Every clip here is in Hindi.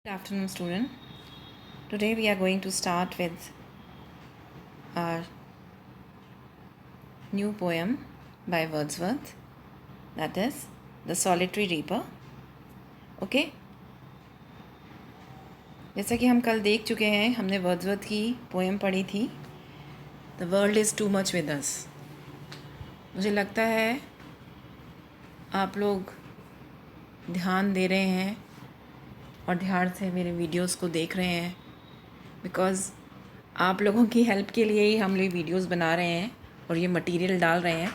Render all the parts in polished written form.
Good afternoon, student. Today we are going to start with our new poem by Wordsworth, that is The Solitary Reaper. Okay जैसा कि हम कल देख चुके हैं, हमने वर्ड्सवर्थ की पोएम पढ़ी थी, the world is too much with us. मुझे लगता है आप लोग ध्यान दे रहे हैं और ध्यान से मेरे वीडियोस को देख रहे हैं, बिकॉज़ आप लोगों की हेल्प के लिए ही हम लोग वीडियोस बना रहे हैं और ये मटेरियल डाल रहे हैं।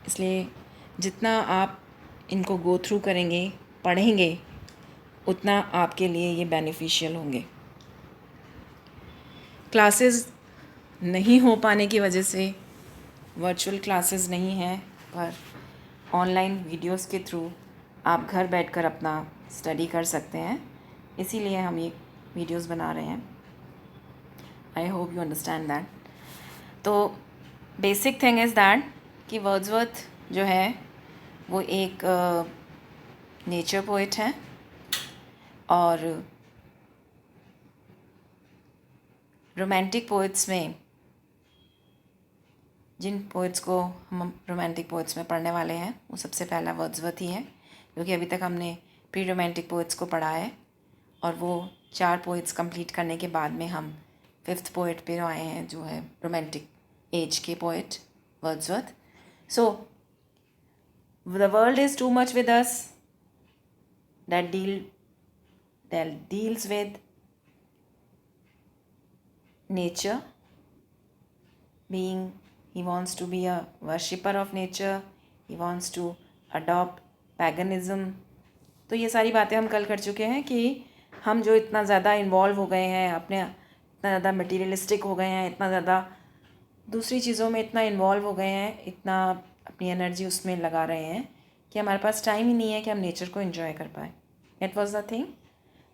इसलिए जितना आप इनको गो थ्रू करेंगे, पढ़ेंगे, उतना आपके लिए ये बेनिफिशियल होंगे। क्लासेस नहीं हो पाने की वजह से, वर्चुअल क्लासेस नहीं हैं, पर ऑनलाइन वीडियोस के थ्रू आप घर बैठकर अपना स्टडी कर सकते हैं। इसीलिए हम ये वीडियोस बना रहे हैं। I hope you understand that. तो बेसिक थिंग इज़ दैट कि वर्ड्सवर्थ जो है वो एक नेचर पोइट है और रोमांटिक पोइट्स में, जिन पोइट्स को हम रोमांटिक पोइट्स में पढ़ने वाले हैं, वो सबसे पहला वर्ड्सवर्थ ही है, क्योंकि अभी तक हमने प्री रोमांटिक पोइट्स को पढ़ा है और वो 4 पोइट्स कंप्लीट करने के बाद में हम 5th पोइट पे आए हैं, जो है रोमांटिक एज के poet Wordsworth. So the world is too much with us, that deals with nature, being he wants to be a worshipper of nature, he wants to adopt paganism। तो ये सारी बातें हम कल कर चुके हैं कि हम जो इतना ज़्यादा इन्वॉल्व हो गए हैं, अपने इतना ज़्यादा मटीरियलिस्टिक हो गए हैं, इतना ज़्यादा दूसरी चीज़ों में इतना इन्वॉल्व हो गए हैं, इतना अपनी एनर्जी उसमें लगा रहे हैं कि हमारे पास टाइम ही नहीं है कि हम नेचर को एंजॉय कर पाए। इट वॉज़ द थिंग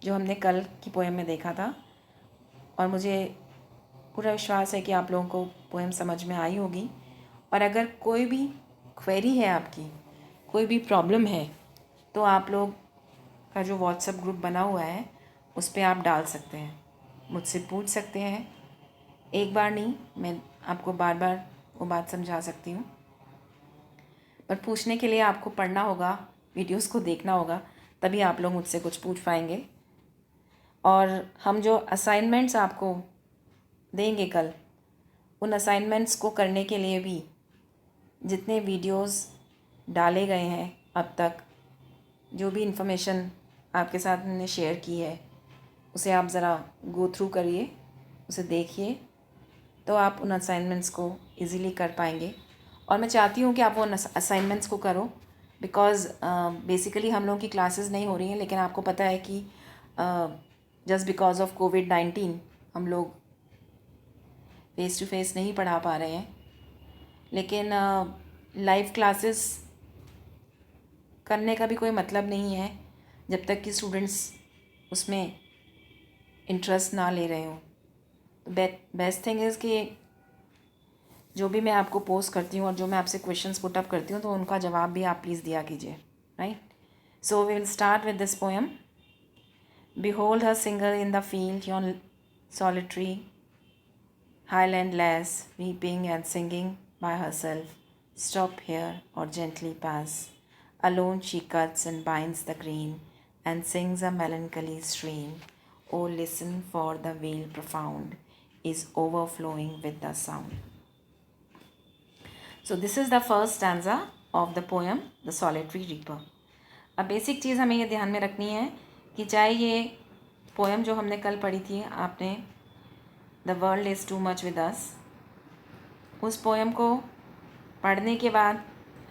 जो हमने कल की पोएम में देखा था, और मुझे पूरा विश्वास है कि आप लोगों को पोएम समझ में आई होगी। और अगर कोई भी क्वेरी है, आपकी कोई भी प्रॉब्लम है, तो आप लोग का जो व्हाट्सएप ग्रुप बना हुआ है उस पर आप डाल सकते हैं, मुझसे पूछ सकते हैं। एक बार नहीं, मैं आपको बार बार वो बात समझा सकती हूँ, पर पूछने के लिए आपको पढ़ना होगा, वीडियोस को देखना होगा, तभी आप लोग मुझसे कुछ पूछ पाएंगे। और हम जो असाइनमेंट्स आपको देंगे कल, उन असाइनमेंट्स को करने के लिए भी जितने वीडियोस डाले गए हैं अब तक, जो भी इन्फॉर्मेशन आपके साथ मैंने शेयर की है, उसे आप ज़रा गो थ्रू करिए, उसे देखिए, तो आप उन असाइनमेंट्स को इजीली कर पाएंगे। और मैं चाहती हूँ कि आप वो असाइनमेंट्स को करो, बिकॉज़ बेसिकली हम लोगों की क्लासेस नहीं हो रही हैं, लेकिन आपको पता है कि जस्ट बिकॉज ऑफ कोविड-19 हम लोग फेस टू फेस नहीं पढ़ा पा रहे हैं। लेकिन लाइव क्लासेस करने का भी कोई मतलब नहीं है जब तक कि स्टूडेंट्स उसमें इंटरेस्ट ना ले रहे हों। तो बेस्ट थिंग इज़ कि जो भी मैं आपको पोस्ट करती हूँ और जो मैं आपसे क्वेश्चंस पुट अप करती हूँ, तो उनका जवाब भी आप प्लीज़ दिया कीजिए, right. So we will start with this poem. Behold her single in the field, yon solitary, highland lass, weeping and singing by herself. Stop here or gently pass. Alone she cuts and binds the green, and sings a melancholy strain. Oh, listen, for the vale profound is overflowing with the sound. So this is the first stanza of the poem, The Solitary Reaper. अब बेसिक चीज़ हमें ये ध्यान में रखनी है कि चाहे ये पोएम जो हमने कल पढ़ी थी आपने, the world is too much with us, उस पोएम को पढ़ने के बाद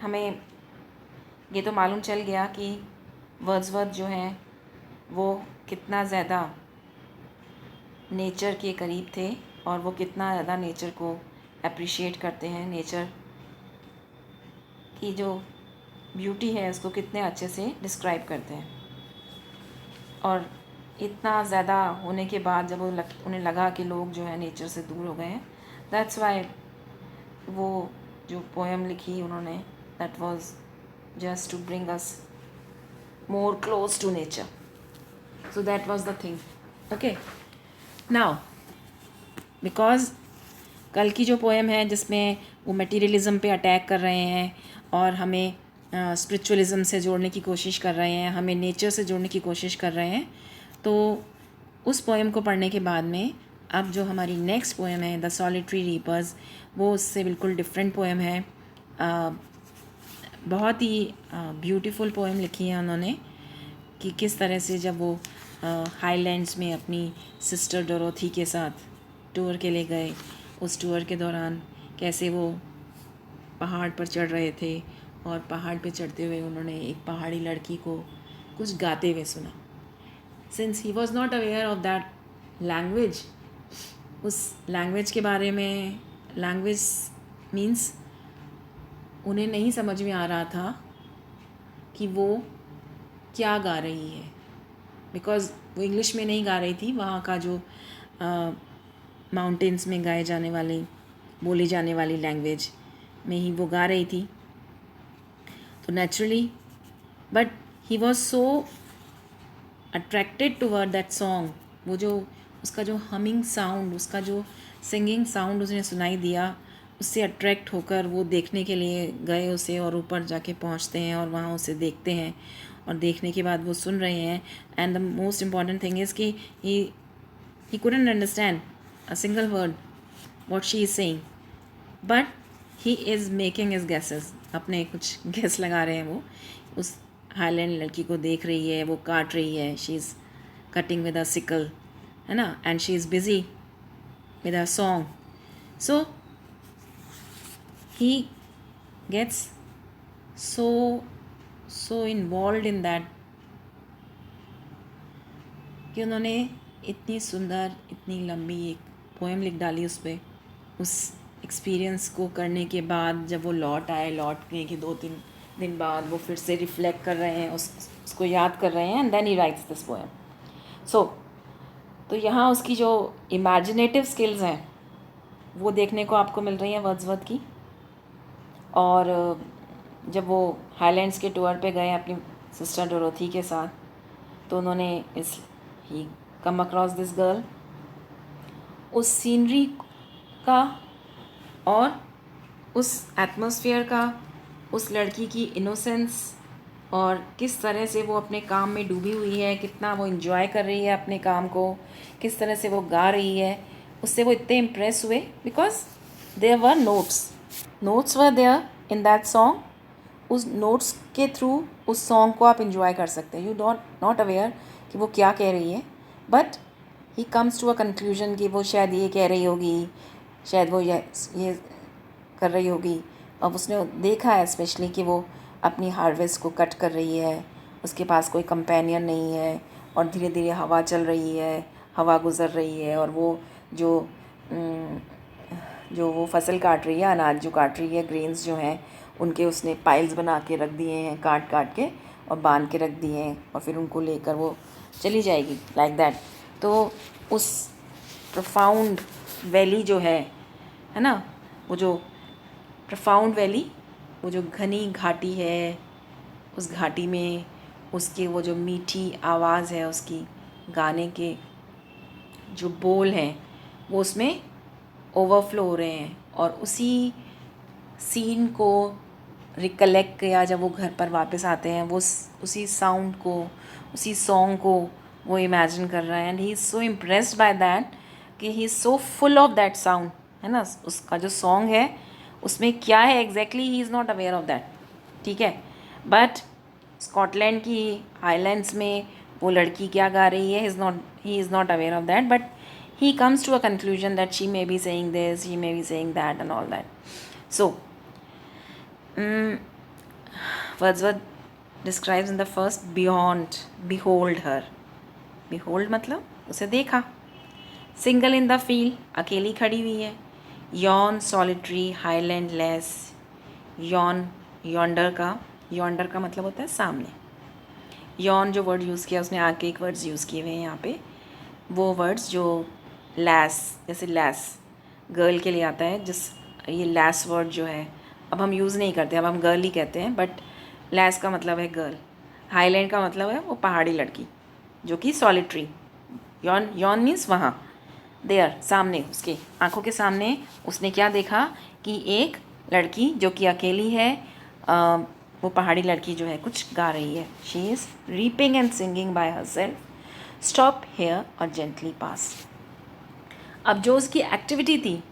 हमें ये तो मालूम चल गया कि वर्ड्सवर्थ जो हैं वो कितना ज़्यादा नेचर के करीब थे और वो कितना ज़्यादा नेचर को अप्रिशिएट करते हैं, नेचर की जो ब्यूटी है उसको कितने अच्छे से डिस्क्राइब करते हैं। और इतना ज़्यादा होने के बाद जब उन्हें लगा कि लोग जो है नेचर से दूर हो गए हैं, दैट्स वाई वो जो पोएम लिखी उन्होंने, that was just to bring us more close to nature. So that was the thing. Okay. Now, because कल की जो पोएम है जिसमें वो मटेरियलिज्म पे अटैक कर रहे हैं और हमें स्पिरिचुअलिज्म से जोड़ने की कोशिश कर रहे हैं, हमें नेचर से जोड़ने की कोशिश कर रहे हैं, तो उस पोएम को पढ़ने के बाद में अब जो हमारी नेक्स्ट पोएम है द सॉलिटरी रीपर्स, वो उससे बिल्कुल डिफरेंट पोएम है. बहुत ही ब्यूटीफुल पोएम लिखी है उन्होंने कि किस तरह से जब वो हाईलैंड्स में अपनी सिस्टर डोरोथी के साथ टूर के लिए गए, उस टूर के दौरान कैसे वो पहाड़ पर चढ़ रहे थे और पहाड़ पे चढ़ते हुए उन्होंने एक पहाड़ी लड़की को कुछ गाते हुए सुना. Since he was not aware of that language, उस लैंग्वेज के बारे में, लैंग्वेज मीन्स उन्हें नहीं समझ में आ रहा था कि वो क्या गा रही है, बिकॉज़ वो इंग्लिश में नहीं गा रही थी, वहाँ का जो माउंटेन्स में गाए जाने वाली, बोली जाने वाली लैंग्वेज में ही वो गा रही थी. तो naturally, but he was so attracted toward that song. वो जो उसका जो हमिंग साउंड, उसका जो सिंगिंग साउंड उसने सुनाई दिया, उससे अट्रैक्ट होकर वो देखने के लिए गए उसे, और ऊपर जाके पहुंचते हैं और वहाँ उसे देखते हैं, और देखने के बाद वो सुन रहे हैं. And the most important thing is कि he couldn't understand a single word what she is saying, but he is making his guesses. अपने कुछ गेस लगा रहे हैं. वो उस हाईलैंड लड़की को देख रही है, वो काट रही है, she is cutting with a sickle, है ना, and she is busy with a song. So he gets so involved in that कि उन्होंने इतनी सुंदर, इतनी लंबी एक पोएम लिख डाली उस पर. उस एक्सपीरियंस को करने के बाद जब वो लौटने के 2-3 दिन बाद वो फिर से रिफ्लेक्ट कर रहे हैं, उसको याद कर रहे हैं, and then he writes this poem. So तो यहाँ उसकी जो इमेजिनेटिव स्किल्स हैं वो देखने को आपको मिल रही हैं वर्ड्सवर्थ की. और जब वो हाईलैंड्स के टूर पे गए अपनी सिस्टर डोरोथी के साथ, तो उन्होंने ही कम अक्रॉस दिस गर्ल, उस सीनरी का और उस एटमॉस्फेयर का, उस लड़की की इनोसेंस, और किस तरह से वो अपने काम में डूबी हुई है, कितना वो इन्जॉय कर रही है अपने काम को, किस तरह से वो गा रही है, उससे वो इतने इम्प्रेस हुए. Because there were notes were there in that song. उस नोट्स के थ्रू उस सॉन्ग को आप इन्जॉय कर सकते हैं. यू नॉट अवेयर कि वो क्या कह रही है, but he comes to a conclusion कि वो शायद ये कह रही होगी, शायद वो ये कर रही होगी. अब उसने देखा है स्पेशली कि वो अपनी हार्वेस्ट को कट कर रही है, उसके पास कोई कंपेनियन नहीं है, और धीरे धीरे हवा चल रही है, हवा गुज़र रही है, और वो जो वो फसल काट रही है, अनाज जो काट रही है, ग्रेन्स जो हैं उनके उसने पाइल्स बना के रख दिए हैं, काट के और बांध के रख दिए हैं, और फिर उनको लेकर वो चली जाएगी लाइक दैट. तो उस प्रोफाउंड वैली जो है ना, वो जो प्रोफाउंड वैली, वो जो घनी घाटी है, उस घाटी में उसकी वो जो मीठी आवाज़ है, उसकी गाने के जो बोल हैं वो उसमें ओवरफ्लो हो रहे हैं, और उसी सीन को रिकलेक्ट किया जब वो घर पर वापस आते हैं, वो उसी साउंड को, उसी सॉन्ग को वो इमेजिन कर रहा है. And he is so impressed by that कि he is so full of that sound, है ना. उसका जो सॉन्ग है उसमें क्या है exactly he is not aware of that. ठीक है, बट स्कॉटलैंड की हाईलैंड्स में वो लड़की क्या गा रही है, ही is not aware of that, but he comes to a conclusion that she may be saying this, he may be saying that, and all that. So Wordsworth describes in the first behold her. Behold मतलब उसे देखा. Single in the field, अकेली खड़ी हुई है. Yon solitary highlandless. Yonder का मतलब होता है सामने. Yon जो वर्ड यूज़ किया उसने आगे एक वर्ड्स यूज़ किए हुए हैं यहाँ पे. वो वर्ड्स जो लैस, जैसे लैस गर्ल के लिए आता है, ये लैस वर्ड जो है अब हम यूज़ नहीं करते, अब हम गर्ल ही कहते हैं, बट लैस का मतलब है गर्ल. हाईलैंड का मतलब है वो पहाड़ी लड़की, जो कि सॉलिटरी, यॉन, यॉन मीन्स वहाँ, देयर, सामने, उसके आंखों के सामने उसने क्या देखा कि एक लड़की जो कि अकेली है, वो पहाड़ी लड़की जो है कुछ गा रही है. She is reaping and singing by her self. Stop hair और जेंटली पास. अब जो उसकी एक्टिविटी थी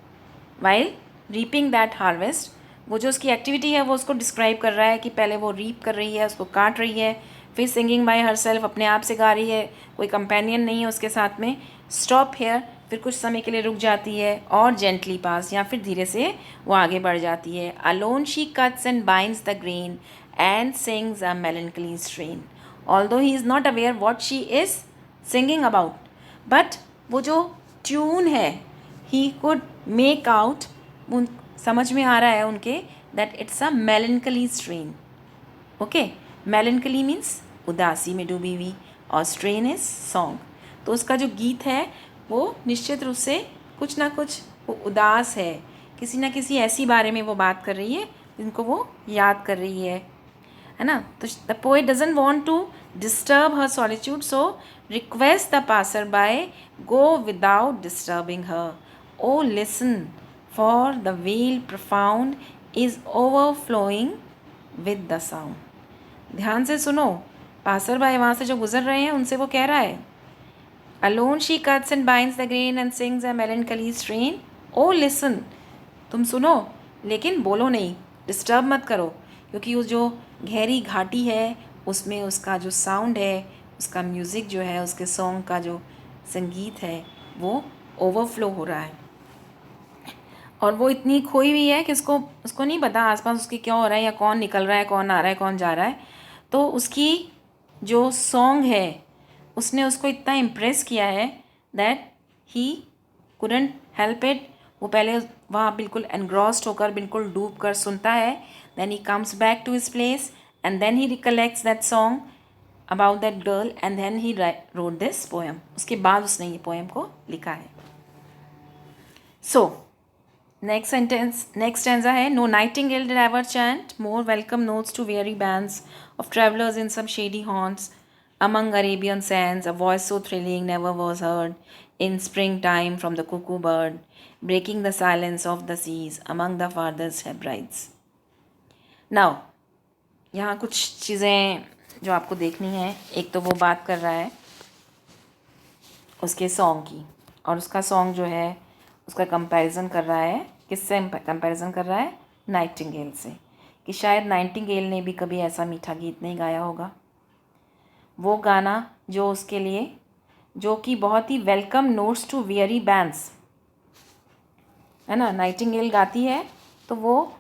वाइल रीपिंग दैट हार्वेस्ट, वो जो उसकी एक्टिविटी है वो उसको डिस्क्राइब कर रहा है कि पहले वो रीप कर रही है, उसको काट रही है, फिर सिंगिंग बाय हर सेल्फ, अपने आप से गा रही है, कोई कंपेनियन नहीं है उसके साथ में. स्टॉप हेयर, फिर कुछ समय के लिए रुक जाती है, और जेंटली पास, या फिर धीरे से वो आगे बढ़ जाती है. Alone she cuts and binds the grain and sings a melancholy strain. Although he is not aware what she is singing about, but वो जो ट्यून है ही कुड मेक आउट, उन समझ में आ रहा है उनके, that it's a melancholy strain. Okay, मेलनकली means उदासी में डूबी हुई, और स्ट्रेन इज सॉन्ग. तो उसका जो गीत है वो निश्चित रूप से कुछ ना कुछ वो उदास है, किसी ना किसी ऐसी बारे में वो बात कर रही है जिनको वो याद कर रही है ना. तो the poet doesn't want to disturb her solitude, so request the passer by go without disturbing her. O listen for the vale profound is overflowing with the sound. ध्यान से सुनो, पासर बाय वहाँ से जो गुजर रहे हैं उनसे वो कह रहा है, alone she cuts and binds the grain and sings a melancholy strain. O listen, तुम सुनो लेकिन बोलो नहीं, डिस्टर्ब मत करो, क्योंकि वो जो गहरी घाटी है उसमें उसका जो साउंड है, उसका म्यूज़िक जो है, उसके सॉन्ग का जो संगीत है वो ओवरफ्लो हो रहा है. और वो इतनी खोई हुई है कि उसको नहीं पता आसपास उसके क्या हो रहा है, या कौन निकल रहा है, कौन आ रहा है, कौन जा रहा है. तो उसकी जो सॉन्ग है उसने उसको इतना इम्प्रेस किया है that he couldn't help it. वो पहले वहाँ बिल्कुल एनग्रॉस्ड होकर, बिल्कुल डूब कर सुनता है. Then he comes back to his place and then he recollects that song about that girl and then he wrote this poem. उसके बाद उसने ये पोएम को लिखा है. सो next stanza है, no nightingale did ever chant more welcome notes to weary bands of travelers in some shady haunts among Arabian sands. A voice so thrilling never was heard in springtime from the cuckoo bird, breaking the silence of the seas among the farthest Hebrides. Now, यहाँ कुछ चीज़ें जो आपको देखनी है. एक तो वो बात कर रहा है उसके सॉन्ग की, और उसका सॉन्ग जो है उसका कंपैरिजन कर रहा है. किससे कंपैरिजन कर रहा है? नाइटिंगेल से, कि शायद नाइटिंगेल ने भी कभी ऐसा मीठा गीत नहीं गाया होगा. वो गाना जो उसके लिए, जो कि बहुत ही welcome notes to weary bands, है ना. नाइटिंगेल गाती है तो वो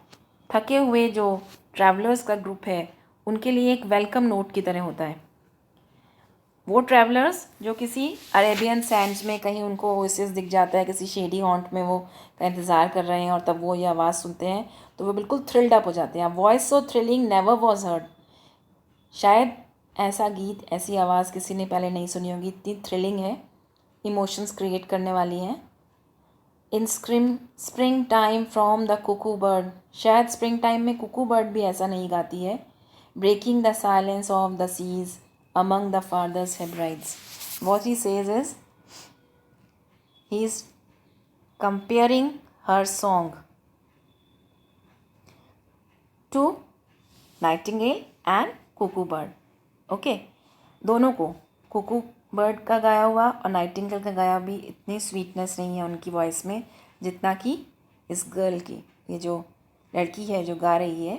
थके हुए जो ट्रैवलर्स का ग्रुप है उनके लिए एक वेलकम नोट की तरह होता है. वो ट्रैवलर्स जो किसी अरेबियन सैंड्स में कहीं उनको ओएसिस दिख जाता है, किसी शेडी हॉन्ट में वो का इंतज़ार कर रहे हैं, और तब वो ये आवाज़ सुनते हैं तो वो बिल्कुल थ्रिल्ड अप हो जाते हैं. Voice so thrilling never was heard. शायद ऐसा गीत, ऐसी आवाज़ किसी ने पहले नहीं सुनी होगी, इतनी थ्रिलिंग है, इमोशंस क्रिएट करने वाली है. In spring time from the cuckoo bird. शायद स्प्रिंग टाइम में कुकू बर्ड भी ऐसा नहीं गाती है. Breaking the silence of the seas among the farthest Hebrides. What he says is, he is comparing her song to nightingale and cuckoo bird. Okay, दोनों को, कुकू बर्ड का गाया हुआ और नाइटिंगेल का गाया भी, इतनी स्वीटनेस नहीं है उनकी वॉइस में जितना कि इस गर्ल की, ये जो लड़की है जो गा रही है.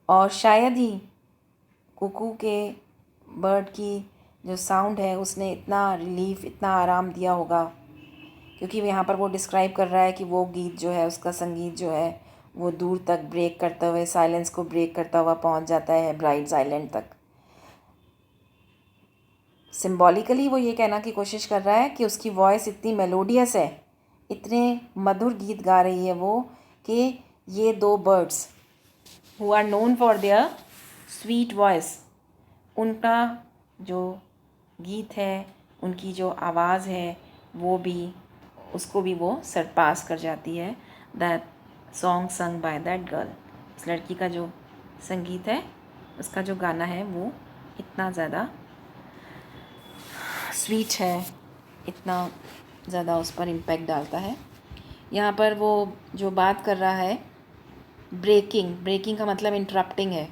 और शायद ही कुकू के बर्ड की जो साउंड है उसने इतना रिलीफ, इतना आराम दिया होगा, क्योंकि यहाँ पर वो डिस्क्राइब कर रहा है कि वो गीत जो है, उसका संगीत जो है वो दूर तक ब्रेक करते हुए, साइलेंस को ब्रेक करता हुआ पहुँच जाता है हेब्राइड्स आइलैंड तक. सिम्बॉलिकली वो ये कहना की कोशिश कर रहा है कि उसकी वॉइस इतनी मेलोडियस है, इतने मधुर गीत गा रही है वो, कि ये दो birds who are known for their sweet voice, उनका जो गीत है, उनकी जो आवाज़ है, वो भी, उसको भी वो सरपास कर जाती है. That song sung by that girl. इस लड़की का जो संगीत है, उसका जो गाना है वो इतना ज़्यादा स्वीट है, इतना ज़्यादा उस पर इम्पैक्ट डालता है। यहाँ पर वो जो बात कर रहा है, ब्रेकिंग का मतलब इंटरप्टिंग है,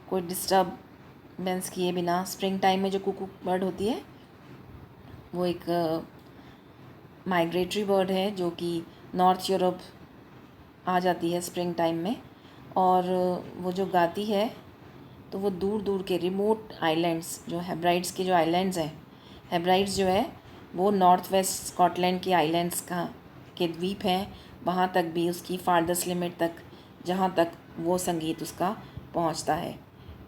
कोई डिस्टर्बेंस किए बिना। स्प्रिंग टाइम में जो कुकू बर्ड होती है वो एक माइग्रेटरी बर्ड है जो कि नॉर्थ यूरोप आ जाती है स्प्रिंग टाइम में, और वो जो गाती है तो वो दूर दूर के रिमोट आइलैंड्स, जो हेब्राइड्स के जो आइलैंड्स हैं, हेब्राइड्स जो है वो नॉर्थ वेस्ट स्कॉटलैंड के आइलैंड्स के द्वीप हैं, वहाँ तक भी उसकी फार्दस्ट लिमिट तक, जहाँ तक वो संगीत उसका पहुँचता है।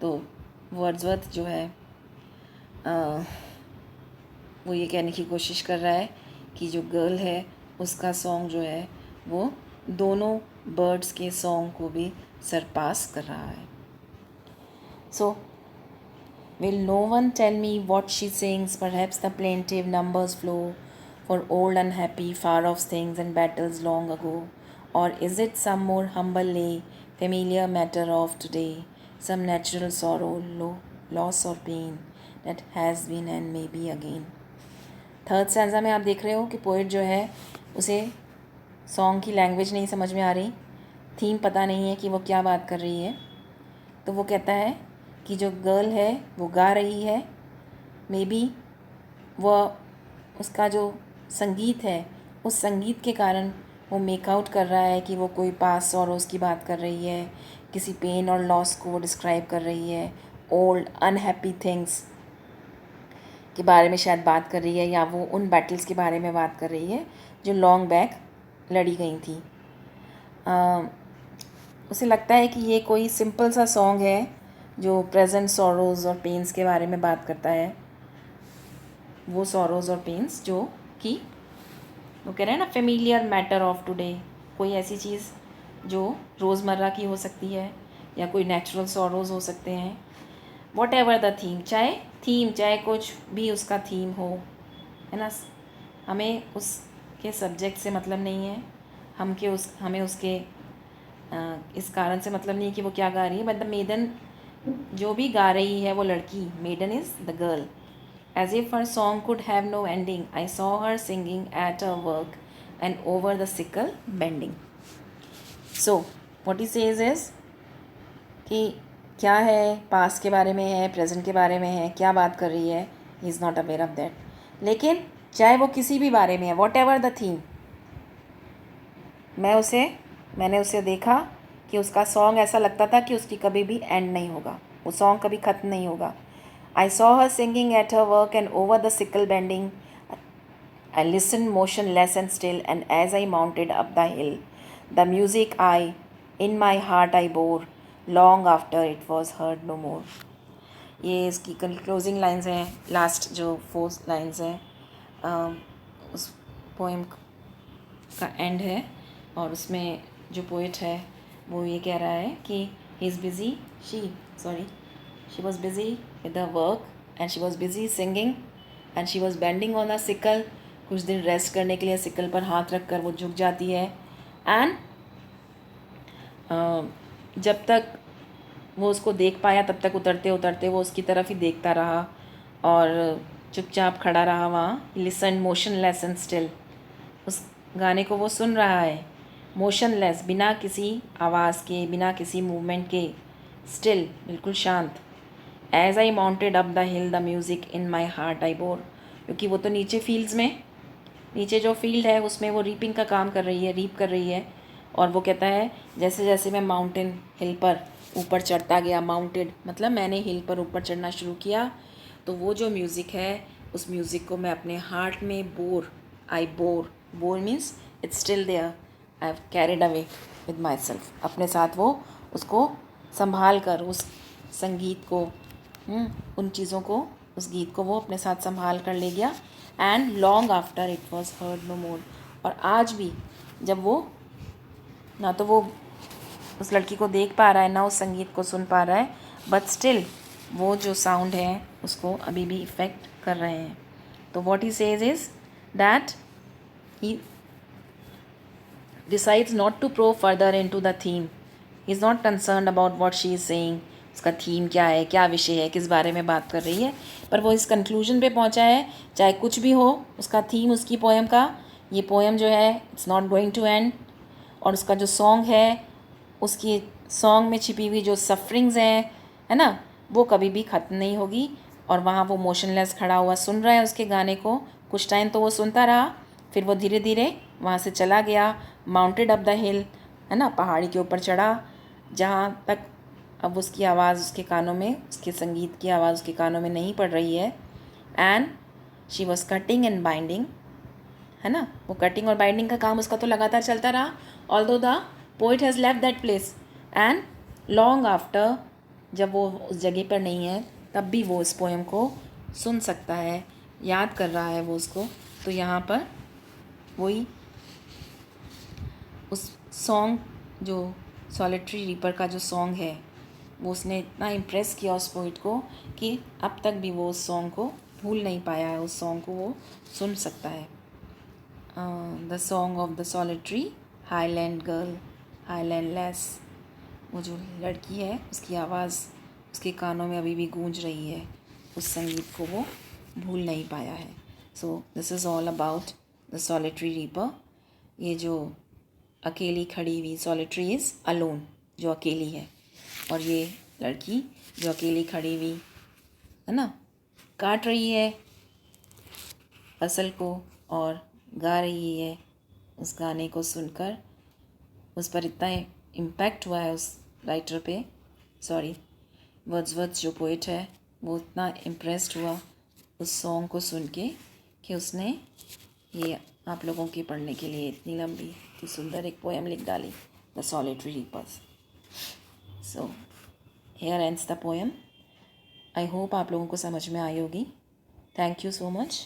तो वर्ड्सवर्थ जो है वो ये कहने की कोशिश कर रहा है कि जो गर्ल है उसका सॉन्ग जो है वो दोनों बर्ड्स के सॉन्ग को भी सरपास कर रहा है। सो will no one tell me what she sings? Perhaps the plaintive numbers flow for old unhappy far off things and battles long ago. Or is it some more humble lay, familiar matter of today, some natural sorrow, loss or pain that has been and may be again? Third stanza में आप देख रहे हो कि पोइट जो है उसे सॉन्ग की लैंग्वेज नहीं समझ में आ रही, थीम पता नहीं है कि वो क्या बात कर रही है। तो वो कहता है कि जो गर्ल है वो गा रही है, मे बी वह उसका जो संगीत है उस संगीत के कारण वो मेक आउट कर रहा है कि वो कोई पास सॉरोज़ की बात कर रही है, किसी पेन और लॉस को वो डिस्क्राइब कर रही है, ओल्ड अनहैप्पी थिंग्स के बारे में शायद बात कर रही है, या वो उन बैटल्स के बारे में बात कर रही है जो लॉन्ग बैक लड़ी गई थी। उसे लगता है कि ये कोई सिंपल सा सॉन्ग है जो प्रेजेंट सॉरोज़ और पेन्स के बारे में बात करता है, वो सॉरोज़ और पेन्स जो कि वो कह रहे हैं ना, फेमिलियर मैटर ऑफ टुडे, कोई ऐसी चीज़ जो रोज़मर्रा की हो सकती है या कोई नेचुरल सॉरोज़ हो सकते हैं। वॉट एवर द थीम, चाहे कुछ भी उसका थीम हो, है ना, हमें उसके सब्जेक्ट से मतलब नहीं है, हमें उसके इस कारण से मतलब नहीं है कि वो क्या गा रही है, बट द मेडन, जो भी गा रही है वो लड़की, maiden is the girl. As if her song could have no ending, I saw her singing at her work and over the sickle bending. So, what he says is कि क्या है, पास्ट के बारे में है, प्रेजेंट के बारे में है, क्या बात कर रही है, ही is not aware of that. लेकिन चाहे वो किसी भी बारे में है, वॉट एवर द थीम, मैंने उसे देखा कि उसका सॉन्ग ऐसा लगता था कि उसकी कभी भी एंड नहीं होगा, वो सॉन्ग कभी ख़त्म नहीं होगा। I saw her singing at her work and over the sickle bending. I listened motionless and still, and as I mounted up the hill, the music in my heart I bore, long after it was heard no more. ये इसकी क्लोजिंग लाइंस हैं, लास्ट जो 4 लाइंस हैं उस पोएम का एंड है, और उसमें जो पोइट है वो ये कह रहा है कि he is busy, she was busy with her work and she was busy singing and she was bending on a sickle. कुछ दिन रेस्ट करने के लिए सिकल पर हाथ रख कर वो झुक जाती है, एंड जब तक वो उसको देख पाया तब तक उतरते उतरते वो उसकी तरफ ही देखता रहा और चुपचाप खड़ा रहा वहाँ। लिसन मोशनलेस एंड स्टिल, उस गाने को वो सुन रहा है मोशनलेस, बिना किसी आवाज़ के, बिना किसी मूवमेंट के, स्टिल, बिल्कुल शांत। As I mounted up the hill the music in my heart I bore, क्योंकि वो तो नीचे फील्ड्स में, नीचे जो फील्ड है उसमें वो रीपिंग का काम कर रही है, रीप कर रही है, और वो कहता है जैसे जैसे मैं माउंटेन हिल पर ऊपर चढ़ता गया, माउंटेड मतलब मैंने हिल पर ऊपर चढ़ना शुरू किया, तो वो जो म्यूज़िक है उस म्यूज़िक को मैं अपने हार्ट में bore means it's still there, I have carried away with myself, अपने साथ वो उसको संभाल कर, उस संगीत को, उन चीज़ों को, उस गीत को वो अपने साथ संभाल कर ले गया। And long after it was heard no more, और आज भी जब वो ना तो वो उस लड़की को देख पा रहा है ना उस संगीत को सुन पा रहा है, बट स्टिल वो जो साउंड है उसको अभी भी इफ़ेक्ट कर रहे हैं। तो what he says is that he decides not to probe further into the theme. He is not concerned about what she is saying, उसका थीम क्या है, क्या विषय है, किस बारे में बात कर रही है, पर वो इस कंक्लूजन पे पहुंचा है चाहे कुछ भी हो उसका थीम, उसकी पोएम का, ये पोएम जो है it's not going to end. और उसका जो सॉन्ग है, उसकी सॉन्ग में छिपी हुई जो सफरिंग्स हैं, है ना, वो कभी भी ख़त्म नहीं होगी। और वहाँ वो मोशनलेस खड़ा हुआ सुन रहा है उसके गाने को। कुछ टाइम तो वो सुनता रहा, फिर वो धीरे धीरे वहाँ से चला गया, माउंटेड अप द हिल, है ना, पहाड़ी के ऊपर चढ़ा, जहाँ तक अब उसकी आवाज़ उसके कानों में, उसके संगीत की आवाज़ उसके कानों में नहीं पड़ रही है। And she was cutting and binding, है ना, वो कटिंग और बाइंडिंग का काम उसका तो लगातार चलता रहा, although the poet has left that place. And long after, जब वो उस जगह पर नहीं है, तब भी वो इस पोएम को सुन सकता है, याद कर रहा है वो उसको। तो यहाँ पर वही उस सॉन्ग, जो सॉलिटरी रीपर का जो सॉन्ग है, वो उसने इतना इम्प्रेस किया उस पोइट को कि अब तक भी वो उस सॉन्ग को भूल नहीं पाया है, उस सॉन्ग को वो सुन सकता है। The song of the solitary highland girl, highland less, वो जो लड़की है उसकी आवाज़ उसके कानों में अभी भी गूंज रही है, उस संगीत को वो भूल नहीं पाया है। So this is all about the solitary reaper. ये जो अकेली खड़ी हुई, सॉलिटरी इज़ अलोन, जो अकेली है, और ये लड़की जो अकेली खड़ी हुई, है ना, काट रही है फसल को और गा रही है। उस गाने को सुनकर उस पर इतना इम्पैक्ट हुआ है उस राइटर पे, सॉरी, वर्ड्सवर्थ जो पोइट है, वो इतना इम्प्रेस्ड हुआ उस सॉन्ग को सुन के कि उसने ये आप लोगों के पढ़ने के लिए इतनी लंबी, इतनी सुंदर एक पोएम लिख डाली, the solitary reapers. So here ends the poem. I hope आप लोगों को समझ में आई होगी। Thank you so much.